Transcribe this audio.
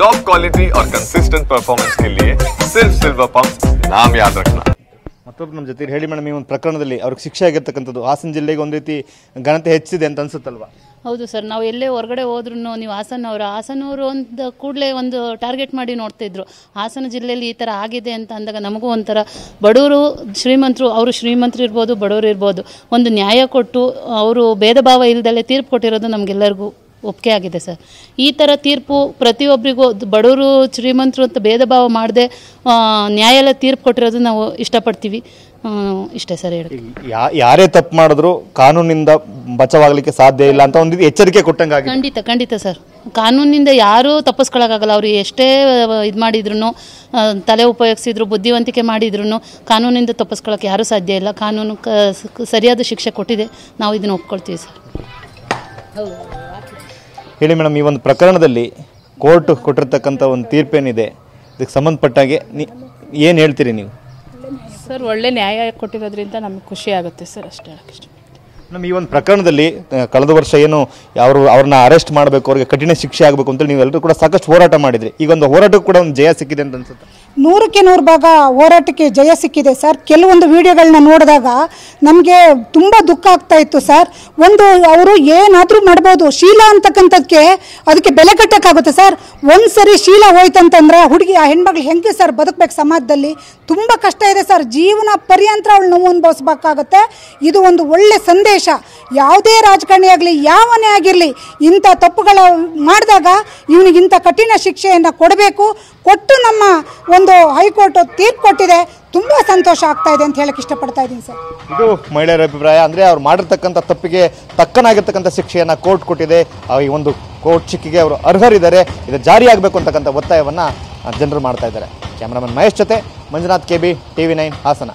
Top quality और consistent performance के लिए सिर्फ सिल्वर पंप नाम याद रखना। ಮತ್ತೊಬ್ಬರು ನಮ್ಮ ಜೊತೆ ಹೇಳಿ ಮೇಡಮ್, ಈ ಒಂದು ಪ್ರಕರಣದಲ್ಲಿ ಅವ್ರಿಗೆ ಶಿಕ್ಷೆ ಆಗಿರ್ತಕ್ಕಂಥದ್ದು ಹಾಸನ ಜಿಲ್ಲೆಗೆ ಒಂದು ರೀತಿ ಘನತೆ ಹೆಚ್ಚಿದೆ ಅಂತ ಅನ್ಸುತ್ತಲ್ವಾ? ಹೌದು ಸರ್, ನಾವು ಎಲ್ಲೇ ಹೊರಗಡೆ ಹೋದ್ರೂ ನೀವು ಹಾಸನವರು ಒಂದು ಕೂಡಲೇ ಒಂದು ಟಾರ್ಗೆಟ್ ಮಾಡಿ ನೋಡ್ತಾಯಿದ್ರು. ಹಾಸನ ಜಿಲ್ಲೆಯಲ್ಲಿ ಈ ಥರ ಆಗಿದೆ ಅಂತ ಅಂದಾಗ ನಮಗೂ ಒಂಥರ ಬಡವರು ಶ್ರೀಮಂತರು, ಅವರು ಶ್ರೀಮಂತರು ಇರ್ಬೋದು, ಬಡವರು ಇರ್ಬೋದು, ಒಂದು ನ್ಯಾಯ ಕೊಟ್ಟು ಅವರು ಭೇದ ಭಾವ ಇಲ್ಲದಲ್ಲೇ ತೀರ್ಪು ಕೊಟ್ಟಿರೋದು ನಮಗೆಲ್ಲರಿಗೂ ಒಪ್ಪಿಗೆ ಆಗಿದೆ ಸರ್. ಈ ಥರ ತೀರ್ಪು ಪ್ರತಿಯೊಬ್ಬರಿಗೂ ಬಡವರು ಶ್ರೀಮಂತರು ಅಂತ ಭೇದ ಭಾವ ಮಾಡದೆ ನ್ಯಾಯಾಲಯ ತೀರ್ಪು ಕೊಟ್ಟಿರೋದು ನಾವು ಇಷ್ಟಪಡ್ತೀವಿ. ಇಷ್ಟೇ ಸರ್ ಹೇಳಿ. ಯಾರೇ ತಪ್ಪು ಮಾಡಿದ್ರು ಕಾನೂನಿಂದ ಬಚಾವಾಗಲಿಕ್ಕೆ ಸಾಧ್ಯ ಇಲ್ಲ ಅಂತ ಒಂದು ಎಚ್ಚರಿಕೆ ಕೊಟ್ಟಂಗೆ. ಖಂಡಿತ ಸರ್, ಕಾನೂನಿಂದ ಯಾರೂ ತಪ್ಪಿಸ್ಕೊಳ್ಳೋಕ್ಕಾಗಲ್ಲ. ಅವರು ಎಷ್ಟೇ ಇದು ಮಾಡಿದ್ರು, ತಲೆ ಉಪಯೋಗಿಸಿದ್ರು, ಬುದ್ಧಿವಂತಿಕೆ ಮಾಡಿದ್ರು ಕಾನೂನಿಂದ ತಪ್ಪಿಸ್ಕೊಳ್ಳೋಕೆ ಯಾರೂ ಸಾಧ್ಯ ಇಲ್ಲ. ಕಾನೂನು ಸರಿಯಾದ ಶಿಕ್ಷೆ ಕೊಟ್ಟಿದೆ, ನಾವು ಇದನ್ನು ಒಪ್ಕೊಳ್ತೀವಿ ಸರ್. ಹೇಳಿ ಮೇಡಮ್, ಈ ಒಂದು ಪ್ರಕರಣದಲ್ಲಿ ಕೋರ್ಟ್ ಕೊಟ್ಟಿರ್ತಕ್ಕಂಥ ಒಂದು ತೀರ್ಪೇನಿದೆ, ಇದಕ್ಕೆ ಸಂಬಂಧಪಟ್ಟಾಗೆ ಏನು ಹೇಳ್ತೀರಿ ನೀವು? ಸರ್, ಒಳ್ಳೆ ನ್ಯಾಯ ಕೊಟ್ಟಿರೋದ್ರಿಂದ ನಮಗೆ ಖುಷಿ ಆಗುತ್ತೆ ಸರ್, ಅಷ್ಟೇ ಹೇಳಕ್ಕೆ ಇಷ್ಟ. ನಮ್ಮ ಈ ಒಂದು ಪ್ರಕರಣದಲ್ಲಿ ಕಳೆದ ವರ್ಷ ಏನು ಅವ್ರನ್ನ ಅರೆಸ್ಟ್ ಮಾಡಬೇಕು, ಅವ್ರಿಗೆ ಕಠಿಣ ಶಿಕ್ಷೆ ಆಗಬೇಕು ಅಂತೇಳಿ ನೀವೆಲ್ಲರೂ ಕೂಡ ಸಾಕಷ್ಟು ಹೋರಾಟ ಮಾಡಿದ್ರಿ. ಈಗ ಒಂದು ಹೋರಾಟಕ್ಕೆ ಕೂಡ ಒಂದು ಜಯ ಸಿಕ್ಕಿದೆ ಅಂತ ಅನ್ಸುತ್ತೆ. 100ಕ್ಕೆ 100 ಭಾಗ ಹೋರಾಟಕ್ಕೆ ಜಯ ಸಿಕ್ಕಿದೆ ಸರ್. ಕೆಲವೊಂದು ವಿಡಿಯೋಗಳನ್ನ ನೋಡಿದಾಗ ನಮಗೆ ತುಂಬ ದುಃಖ ಆಗ್ತಾ ಇತ್ತು ಸರ್. ಒಂದು ಅವರು ಏನಾದರೂ ಮಾಡ್ಬೋದು, ಶೀಲ ಅಂತಕ್ಕಂಥದ್ದಕ್ಕೆ ಅದಕ್ಕೆ ಬೆಲೆ ಕಟ್ಟೋಕ್ಕಾಗುತ್ತೆ ಸರ್. ಒಂದು ಸರಿ ಶೀಲ ಹೋಯ್ತಂತಂದ್ರೆ ಆ ಹೆಣ್ಮಗಳು ಹೆಂಗೆ ಸರ್ ಬದುಕಬೇಕು ಸಮಾಜದಲ್ಲಿ? ತುಂಬ ಕಷ್ಟ ಇದೆ ಸರ್. ಜೀವನ ಪರ್ಯಂತ ಅವಳು ನೋವು ಅನುಭವಿಸ್ಬೇಕಾಗತ್ತೆ. ಇದು ಒಂದು ಒಳ್ಳೆ ಸಂದೇಶ. ಯಾವುದೇ ರಾಜಕಾರಣಿ ಆಗಲಿ, ಯಾವನೇ ಆಗಿರಲಿ, ಇಂಥ ತಪ್ಪುಗಳ ಮಾಡಿದಾಗ ಇವನಿಗಿಂತ ಕಠಿಣ ಶಿಕ್ಷೆಯನ್ನು ಕೊಡಬೇಕು. ಕೊಟ್ಟು ನಮ್ಮ ಒಂದು ಹೈಕೋರ್ಟ್ ತೀರ್ಪು ಕೊಟ್ಟಿದೆ, ತುಂಬ ಸಂತೋಷ ಆಗ್ತಾ ಇದೆ ಅಂತ ಹೇಳಕ್ಕೆ ಇಷ್ಟಪಡ್ತಾ ಇದ್ದೀನಿ ಸರ್. ಇದು ಮಹಿಳೆಯರ ಅಭಿಪ್ರಾಯ. ಅಂದರೆ ಅವ್ರು ಮಾಡಿರ್ತಕ್ಕಂಥ ತಪ್ಪಿಗೆ ತಕ್ಕನಾಗಿರ್ತಕ್ಕಂಥ ಶಿಕ್ಷೆಯನ್ನು ಕೋರ್ಟ್ ಕೊಟ್ಟಿದೆ. ಈ ಒಂದು ಕೋರ್ಟ್ ಶಿಕ್ಷೆಗೆ ಅವರು ಅರ್ಹರಿದ್ದಾರೆ. ಇದು ಜಾರಿಯಾಗಬೇಕು ಅಂತಕ್ಕಂಥ ಒತ್ತಾಯವನ್ನು ಜನರು ಮಾಡ್ತಾ ಇದ್ದಾರೆ. ಕ್ಯಾಮ್ರಾಮನ್ ಮಹೇಶ್ ಜೊತೆ ಮಂಜುನಾಥ್, KB, TV9 ಹಾಸನ.